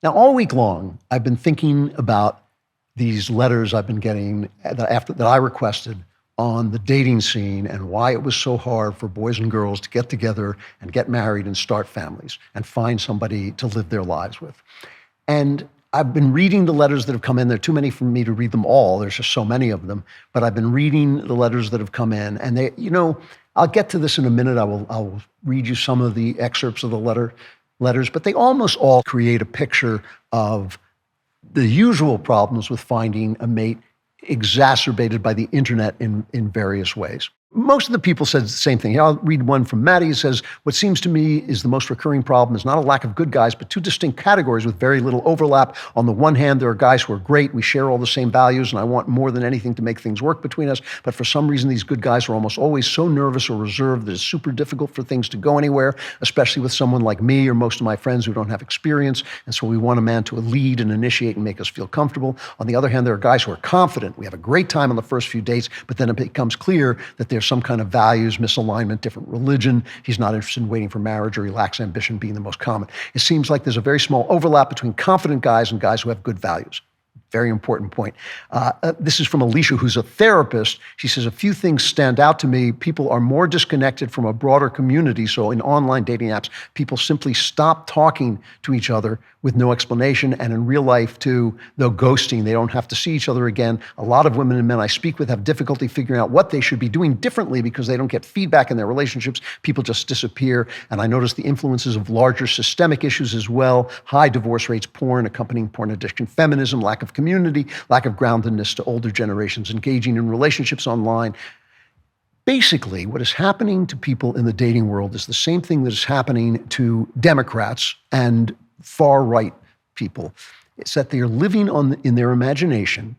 Now, all week long, I've been thinking about these letters I've been getting that I requested on the dating scene and why it was so hard for boys and girls to get together and get married and start families and find somebody to live their lives with. And I've been reading the letters that have come in. There are too many for me to read them all. There's just so many of them. But I've been reading the letters that have come in. And they, I'll get to this in a minute. I'll read you some of the excerpts of the letters, but they almost all create a picture of the usual problems with finding a mate exacerbated by the internet in various ways. Most of the people said the same thing. Here, I'll read one from Maddie. It says, what seems to me is the most recurring problem is not a lack of good guys, but two distinct categories with very little overlap. On the one hand, there are guys who are great. We share all the same values, and I want more than anything to make things work between us. But for some reason, these good guys are almost always so nervous or reserved that it's super difficult for things to go anywhere, especially with someone like me or most of my friends who don't have experience. And so we want a man to lead and initiate and make us feel comfortable. On the other hand, there are guys who are confident. We have a great time on the first few dates, but then it becomes clear that there's some kind of values misalignment, different religion. He's not interested in waiting for marriage, or he lacks ambition being the most common. It seems like there's a very small overlap between confident guys and guys who have good values. Very important point. This is from Alicia, who's a therapist. She says, a few things stand out to me. People are more disconnected from a broader community. So in online dating apps, people simply stop talking to each other with no explanation. And in real life, too, they're ghosting. They don't have to see each other again. A lot of women and men I speak with have difficulty figuring out what they should be doing differently because they don't get feedback in their relationships. People just disappear. And I notice the influences of larger systemic issues as well. High divorce rates, porn, accompanying porn addiction, feminism, lack of community, lack of groundedness to older generations, engaging in relationships online. Basically, what is happening to people in the dating world is the same thing that is happening to Democrats and far-right people. It's that they are living in their imagination,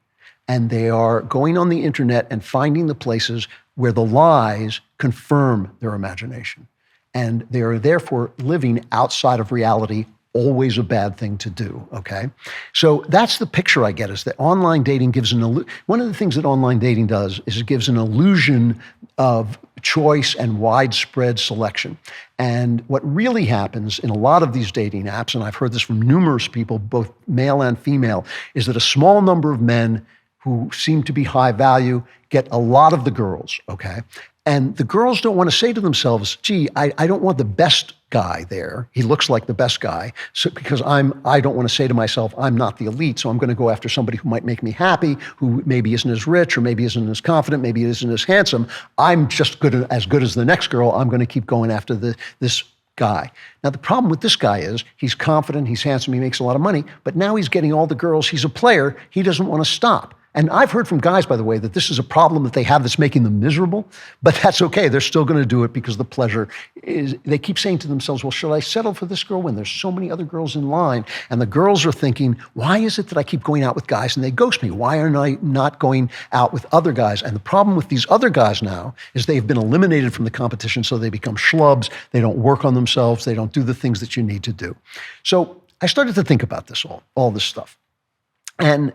and they are going on the internet and finding the places where the lies confirm their imagination. And they are therefore living outside of reality, always a bad thing to do, okay? So that's the picture I get, is that online dating gives one of the things that online dating does is it gives an illusion of choice and widespread selection. And what really happens in a lot of these dating apps, and I've heard this from numerous people, both male and female, is that a small number of men who seem to be high value get a lot of the girls, okay? And the girls don't want to say to themselves, gee, I don't want the best guy there. He looks like the best guy. So because I don't want to say to myself, I'm not the elite, so I'm going to go after somebody who might make me happy, who maybe isn't as rich, or maybe isn't as confident, maybe isn't as handsome. I'm just as good as the next girl. I'm going to keep going after this guy. Now, the problem with this guy is he's confident, he's handsome, he makes a lot of money, but now he's getting all the girls. He's a player. He doesn't want to stop. And I've heard from guys, by the way, that this is a problem that they have that's making them miserable, but that's okay. They're still going to do it because the pleasure is, they keep saying to themselves, well, should I settle for this girl when there's so many other girls in line? And the girls are thinking, why is it that I keep going out with guys and they ghost me? Why am I not going out with other guys? And the problem with these other guys now is they've been eliminated from the competition, so they become schlubs. They don't work on themselves. They don't do the things that you need to do. So I started to think about this, all this stuff. And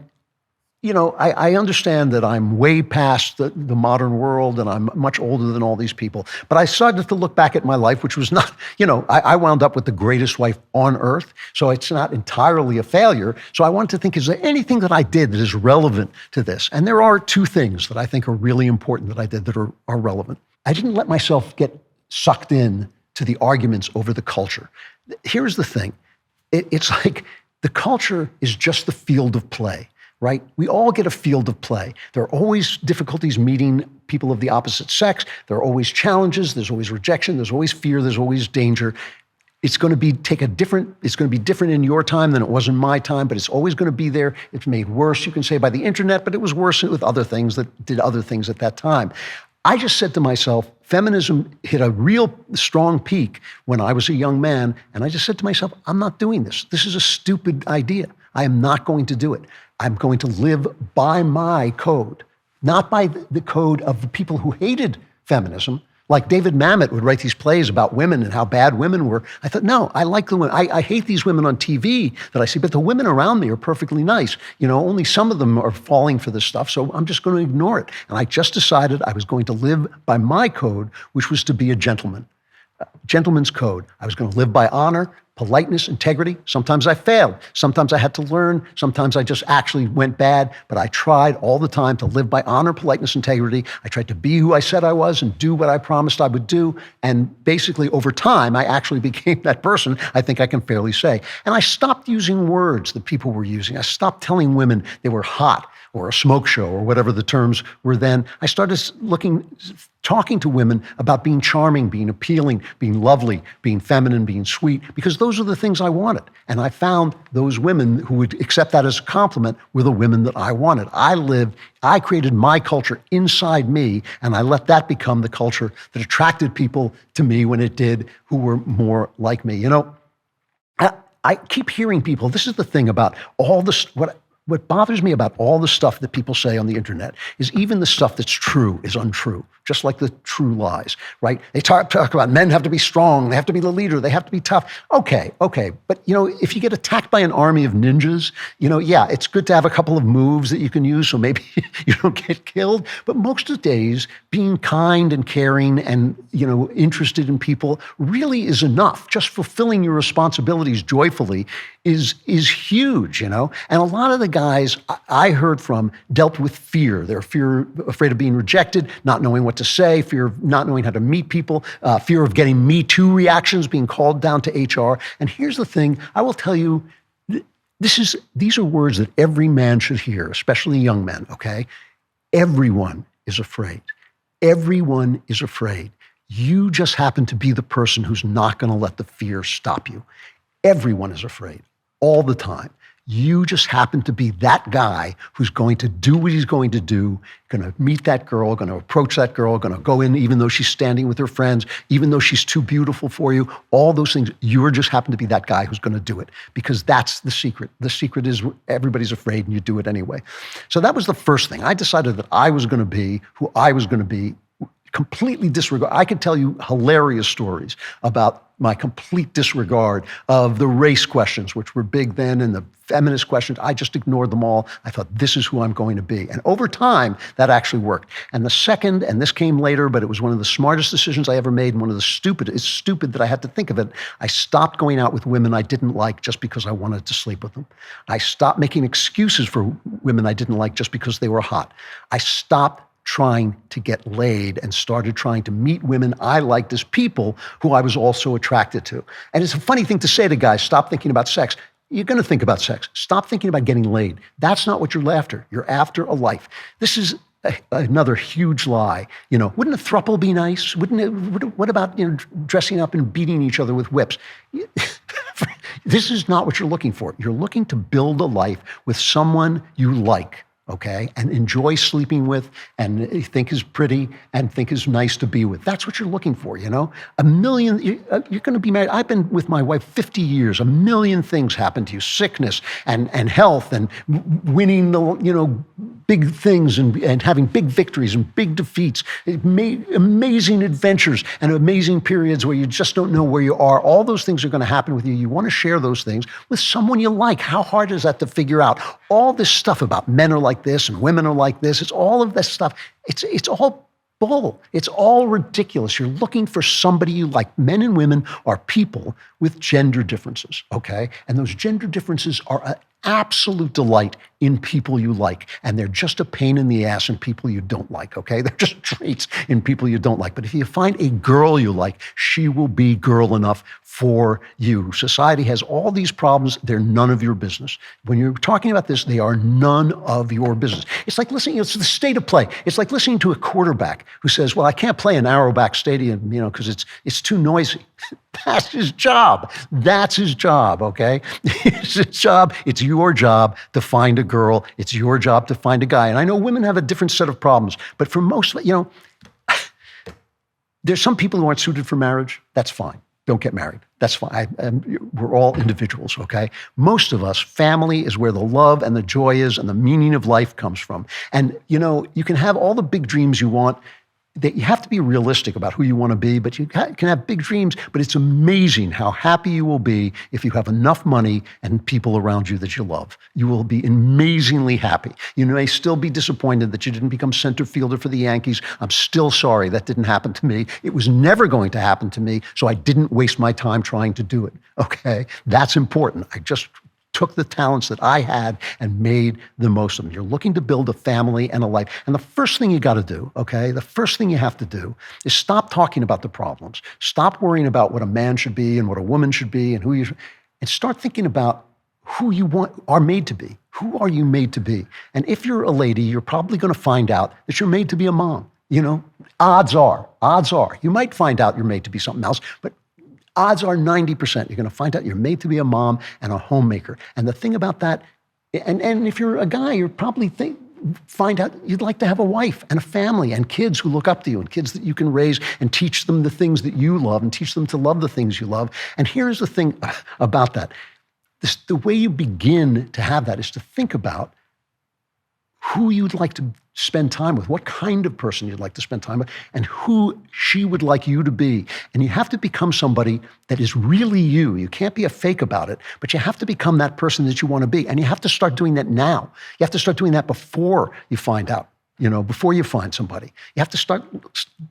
I understand that I'm way past the modern world and I'm much older than all these people. But I started to look back at my life, which was not, I wound up with the greatest wife on earth. So it's not entirely a failure. So I wanted to think, is there anything that I did that is relevant to this? And there are two things that I think are really important that I did that are relevant. I didn't let myself get sucked in to the arguments over the culture. Here's the thing. It's like the culture is just the field of play. Right? We all get a field of play. There are always difficulties meeting people of the opposite sex. There are always challenges. There's always rejection. There's always fear. There's always danger. It's going to be different in your time than it was in my time, but it's always going to be there. It's made worse, you can say, by the internet, but it was worse with other things that did other things at that time. I just said to myself, feminism hit a real strong peak when I was a young man, and I just said to myself, I'm not doing this. This is a stupid idea. I am not going to do it. I'm going to live by my code, not by the code of the people who hated feminism. Like David Mamet would write these plays about women and how bad women were. I thought, no, I like the women. I hate these women on TV that I see, but the women around me are perfectly nice. Only some of them are falling for this stuff, so I'm just going to ignore it. And I just decided I was going to live by my code, which was to be a gentleman. gentleman's code. I was going to live by honor, politeness, integrity. Sometimes I failed. Sometimes I had to learn. Sometimes I just actually went bad. But I tried all the time to live by honor, politeness, integrity. I tried to be who I said I was and do what I promised I would do. And basically, over time, I actually became that person, I think I can fairly say. And I stopped using words that people were using. I stopped telling women they were hot or a smoke show or whatever the terms were then. I started talking to women about being charming, being appealing, being lovely, being feminine, being sweet, because those are the things I wanted. And I found those women who would accept that as a compliment were the women that I wanted. I created my culture inside me, and I let that become the culture that attracted people to me when it did, who were more like me. I keep hearing people, this is the thing about all this, what bothers me about all the stuff that people say on the internet is even the stuff that's true is untrue, just like the true lies, right? They talk about men have to be strong, they have to be the leader, they have to be tough. Okay. But, if you get attacked by an army of ninjas, yeah, it's good to have a couple of moves that you can use so maybe you don't get killed. But most of the days, being kind and caring and, interested in people really is enough. Just fulfilling your responsibilities joyfully is huge, And a lot of the guys I heard from dealt with fear. They're afraid of being rejected, not knowing what to say, fear of not knowing how to meet people, fear of getting Me Too reactions, being called down to HR. And here's the thing, I will tell you, these are words that every man should hear, especially young men, okay? Everyone is afraid. Everyone is afraid. You just happen to be the person who's not going to let the fear stop you. Everyone is afraid all the time. You just happen to be that guy who's going to do what he's going to do, going to meet that girl, going to approach that girl, going to go in even though she's standing with her friends, even though she's too beautiful for you, all those things. You just happen to be that guy who's going to do it because that's the secret. The secret is everybody's afraid and you do it anyway. So that was the first thing. I decided that I was going to be who I was going to be, completely disregard. I could tell you hilarious stories about my complete disregard of the race questions, which were big then, and the feminist questions. I just ignored them all. I thought, this is who I'm going to be. And over time, that actually worked. And the second, and this came later, but it was one of the smartest decisions I ever made, and one of the it's stupid that I had to think of it. I stopped going out with women I didn't like just because I wanted to sleep with them. I stopped making excuses for women I didn't like just because they were hot. I stopped trying to get laid and started trying to meet women I liked as people who I was also attracted to. And it's a funny thing to say to guys, stop thinking about sex. You're going to think about sex. Stop thinking about getting laid. That's not what you're after. You're after a life. This is another huge lie. Wouldn't a throuple be nice? What about dressing up and beating each other with whips? This is not what you're looking for. You're looking to build a life with someone you like. Okay, and enjoy sleeping with, and think is pretty, and think is nice to be with. That's what you're looking for, You're going to be married. I've been with my wife 50 years. A million things happen to you: sickness and health, and winning the big things, and having big victories and big defeats, amazing adventures and amazing periods where you just don't know where you are. All those things are going to happen with you. You want to share those things with someone you like. How hard is that to figure out? All this stuff about men are like this and women are like this. It's all of this stuff. It's all bull. It's all ridiculous. You're looking for somebody you like. Men and women are people with gender differences, okay? And those gender differences are an absolute delight in people you like. And they're just a pain in the ass in people you don't like, okay? They're just traits in people you don't like. But if you find a girl you like, she will be girl enough for you. Society has all these problems. They're none of your business. When you're talking about this, they are none of your business. It's like listening, it's the state of play. It's like listening to a quarterback who says, well, I can't play in Arrowback Stadium, because it's too noisy. That's his job. That's his job, okay? It's his job. It's your job to find a girl. It's your job to find a guy. And I know women have a different set of problems, but for most of it, there's some people who aren't suited for marriage. That's fine. Don't get married. That's fine. We're all individuals, okay? Most of us, family is where the love and the joy is and the meaning of life comes from. And, you can have all the big dreams you want. that you have to be realistic about who you want to be, but you can have big dreams. But it's amazing how happy you will be if you have enough money and people around you that you love. You will be amazingly happy. You may still be disappointed that you didn't become center fielder for the Yankees. I'm still sorry that didn't happen to me. It was never going to happen to me, so I didn't waste my time trying to do it. Okay? That's important. I just took the talents that I had and made the most of them. You're looking to build a family and a life. And the first thing you got to do, okay, the first thing you have to do is stop talking about the problems. Stop worrying about what a man should be and what a woman should be and and start thinking about who you are made to be. Who are you made to be? And if you're a lady, you're probably going to find out that you're made to be a mom. You know, odds are. You might find out you're made to be something else, but odds are 90% you're going to find out you're made to be a mom and a homemaker. And the thing about that, and if you're a guy, you're probably find out you'd like to have a wife and a family and kids who look up to you and kids that you can raise and teach them the things that you love and teach them to love the things you love. And here's the thing about that. The way you begin to have that is to think about who you'd like to spend time with, what kind of person you'd like to spend time with, and who she would like you to be. And you have to become somebody that is really you. You can't be a fake about it, but you have to become that person that you want to be. And you have to start doing that now. You have to start doing that before you find out. Before you find somebody. You have to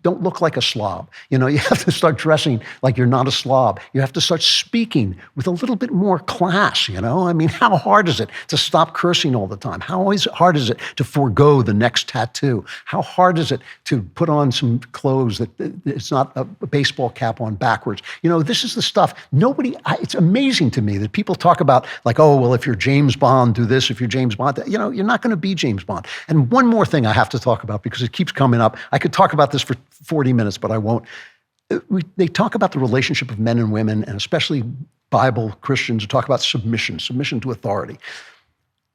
don't look like a slob. You have to start dressing like you're not a slob. You have to start speaking with a little bit more class, I mean, how hard is it to stop cursing all the time? How hard is it to forego the next tattoo? How hard is it to put on some clothes that it's not a baseball cap on backwards? This is the stuff. It's amazing to me that people talk about like, oh, well, if you're James Bond, do this. If you're James Bond, you're not going to be James Bond. And one more thing I have to talk about because it keeps coming up. I could talk about this for 40 minutes, but I won't. They talk about the relationship of men and women, and especially Bible Christians who talk about submission to authority.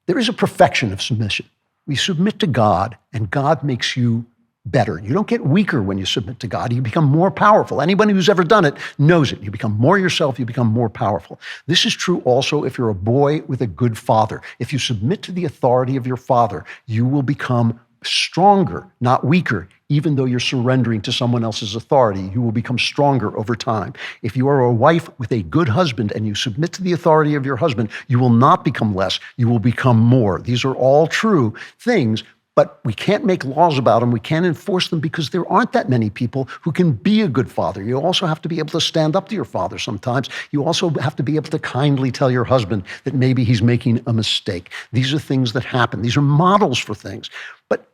There is a perfection of submission. We submit to God, and God makes you better. You don't get weaker when you submit to God. You become more powerful. Anybody who's ever done it knows it. You become more yourself. You become more powerful. This is true also if you're a boy with a good father. If you submit to the authority of your father, you will become stronger, not weaker. Even though you're surrendering to someone else's authority, you will become stronger over time. If you are a wife with a good husband and you submit to the authority of your husband, you will not become less. You will become more. These are all true things, but we can't make laws about them. We can't enforce them because there aren't that many people who can be a good father. You also have to be able to stand up to your father sometimes. You also have to be able to kindly tell your husband that maybe he's making a mistake. These are things that happen. These are models for things. But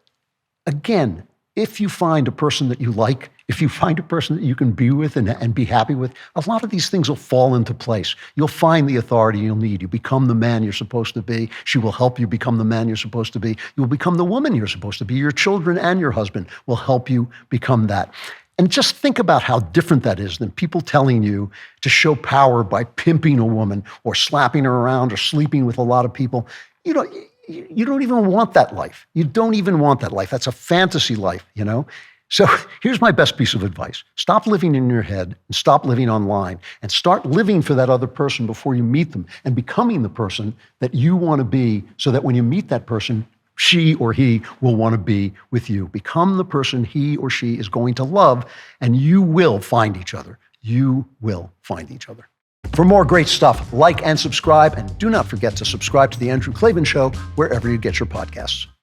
again, if you find a person that you like, if you find a person that you can be with and be happy with, a lot of these things will fall into place. You'll find the authority you'll need. You become the man you're supposed to be. She will help you become the man you're supposed to be. You will become the woman you're supposed to be. Your children and your husband will help you become that. And just think about how different that is than people telling you to show power by pimping a woman or slapping her around or sleeping with a lot of people. You don't even want that life. You don't even want that life. That's a fantasy life, So here's my best piece of advice. Stop living in your head and stop living online and start living for that other person before you meet them and becoming the person that you want to be so that when you meet that person, she or he will want to be with you. Become the person he or she is going to love, and you will find each other. You will find each other. For more great stuff, like and subscribe, and do not forget to subscribe to The Andrew Klavan Show wherever you get your podcasts.